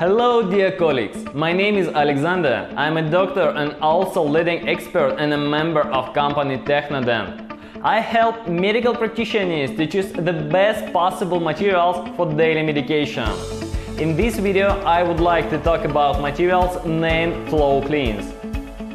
Hello dear colleagues, my name is Alexander. I'm a doctor and also leading expert and a member of company TehnoDent. I help medical practitioners to choose the best possible materials for daily medication. In this video I would like to talk about materials named Flow-Cleans.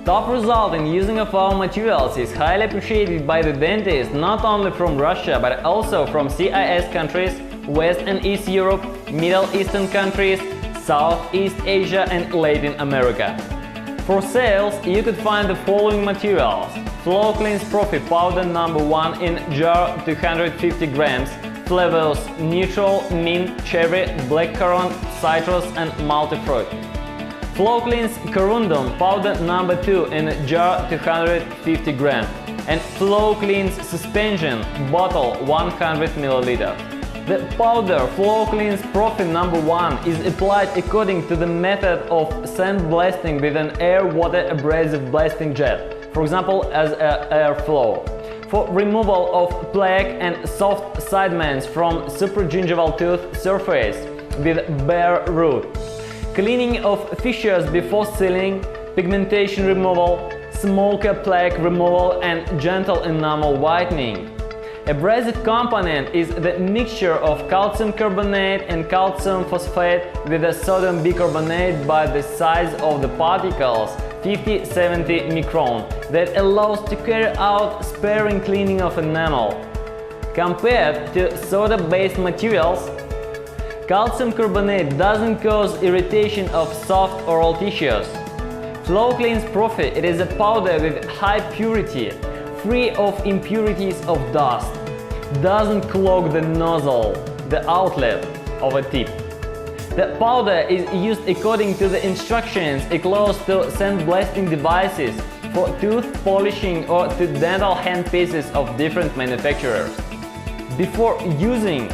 Top result in using of our materials is highly appreciated by the dentists not only from Russia but also from CIS countries, West and East Europe, Middle Eastern countries, Southeast Asia and Latin America. For sales, you could find the following materials: Flow-Cleans-Profi powder number 1 in jar 250 grams, flavors neutral, mint, cherry, blackcurrant, citrus and multifruit. Flow-Cleans Corundum powder number 2 in jar 250 grams, and Flow-Cleans suspension bottle 100 ml. The powder Flow-Cleans-Profi number 1 is applied according to the method of sandblasting with an air-water abrasive blasting jet, for example as airflow, for removal of plaque and soft sediments from supragingival tooth surface with bare root, cleaning of fissures before sealing, pigmentation removal, smoker plaque removal and gentle enamel whitening. Abrasive component is the mixture of calcium carbonate and calcium phosphate with a sodium bicarbonate by the size of the particles 50–70 micron that allows to carry out sparing cleaning of enamel. Compared to soda-based materials, calcium carbonate doesn't cause irritation of soft oral tissues. Flow-Cleans-Profi, it is a powder with high purity, free of impurities of dust, doesn't clog the nozzle, the outlet of a tip. The powder is used according to the instructions close to sandblasting devices for tooth polishing or to dental handpieces of different manufacturers. Before using,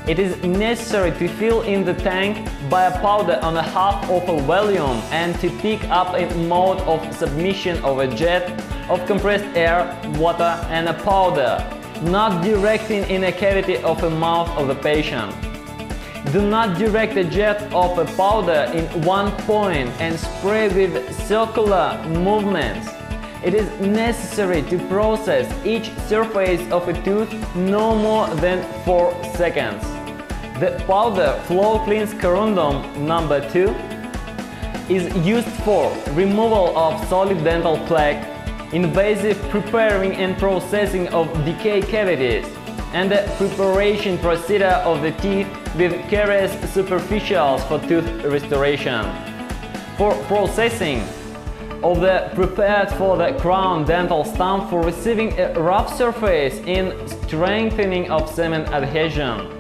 it is necessary to fill in the tank by a powder on a half of a volume and to pick up a mode of submission of a jet of compressed air, water and a powder, not directing in a cavity of the mouth of the patient. Do not direct a jet of a powder in one point and spray with circular movements. It is necessary to process each surface of a tooth no more than 4 seconds. The powder Flow-Cleans Corundum number 2 is used for removal of solid dental plaque, invasive preparing and processing of decayed cavities, and the preparation procedure of the teeth with carious superficials for tooth restoration. For processing of the prepared for the crown dental stump for receiving a rough surface in strengthening of cement adhesion.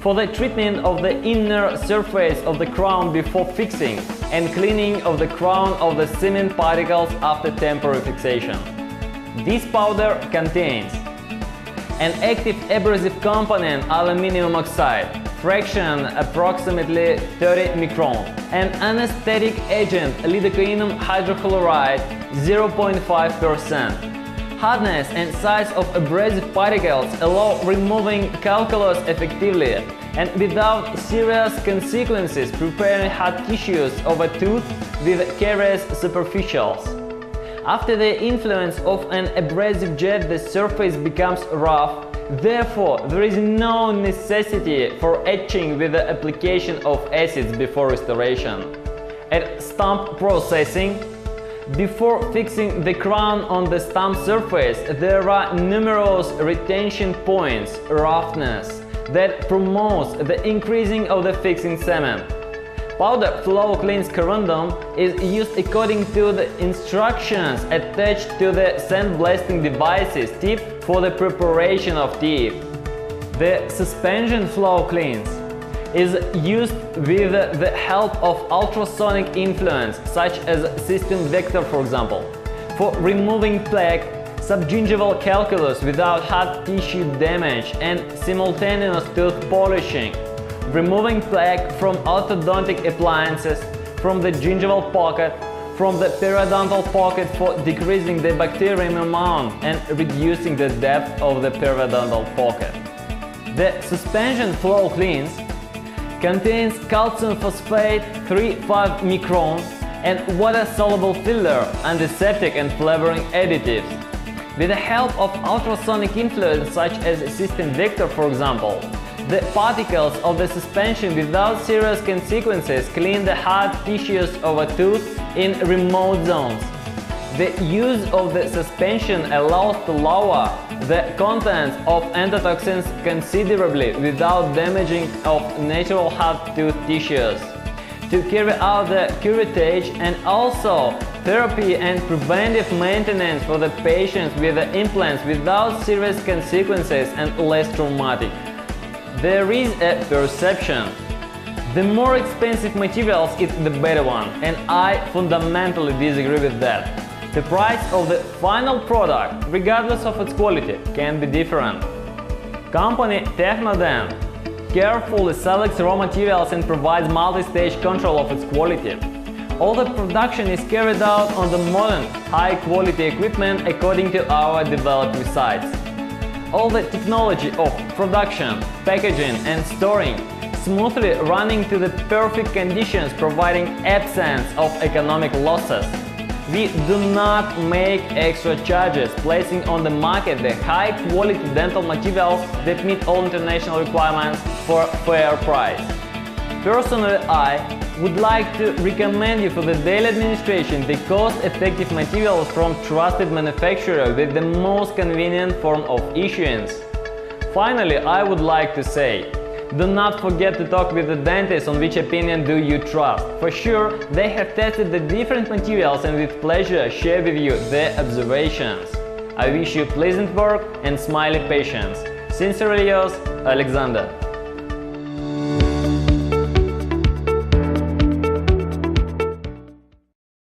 For the treatment of the inner surface of the crown before fixing and cleaning of the crown of the cement particles after temporary fixation. This powder contains an active abrasive component aluminum oxide, fraction approximately 30 micron, an anesthetic agent lidocainum hydrochloride 0.5%. Hardness and size of abrasive particles allow removing calculus effectively and without serious consequences, preparing hard tissues of a tooth with carious superficials. After the influence of an abrasive jet, the surface becomes rough. Therefore, there is no necessity for etching with the application of acids before restoration. At stump processing, before fixing the crown on the stump surface, there are numerous retention points, roughness, that promotes the increasing of the fixing cement. Powder Flow-Cleans Corundum is used according to the instructions attached to the sandblasting device's tip for the preparation of teeth. The suspension Flow-Cleans is used with the help of ultrasonic influence, such as system vector for example, for removing plaque, subgingival calculus without hard tissue damage and simultaneous tooth polishing, removing plaque from orthodontic appliances, from the gingival pocket, from the periodontal pocket for decreasing the bacterium amount and reducing the depth of the periodontal pocket. The suspension Flow-Cleans contains calcium phosphate 3,5 microns and water-soluble filler, antiseptic and flavoring additives. With the help of ultrasonic influence such as system vector, for example, the particles of the suspension without serious consequences clean the hard tissues of a tooth in remote zones. The use of the suspension allows to lower the contents of endotoxins considerably without damaging of natural hard tooth tissues. To carry out the curettage and also therapy and preventive maintenance for the patients with the implants without serious consequences and less traumatic. There is a perception. The more expensive materials is the better one, and I fundamentally disagree with that. The price of the final product, regardless of its quality, can be different. Company TehnoDent carefully selects raw materials and provides multi-stage control of its quality. All the production is carried out on the modern, high-quality equipment according to our developed sites. All the technology of production, packaging and storing smoothly running to the perfect conditions, providing absence of economic losses. We do not make extra charges, placing on the market the high-quality dental materials that meet all international requirements for a fair price. Personally, I would like to recommend you for the daily administration the cost-effective materials from trusted manufacturer with the most convenient form of issuance. Finally, I would like to say, do not forget to talk with the dentist on which opinion do you trust. For sure, they have tested the different materials and with pleasure share with you their observations. I wish you pleasant work and smiley patience. Sincerely yours, Alexander.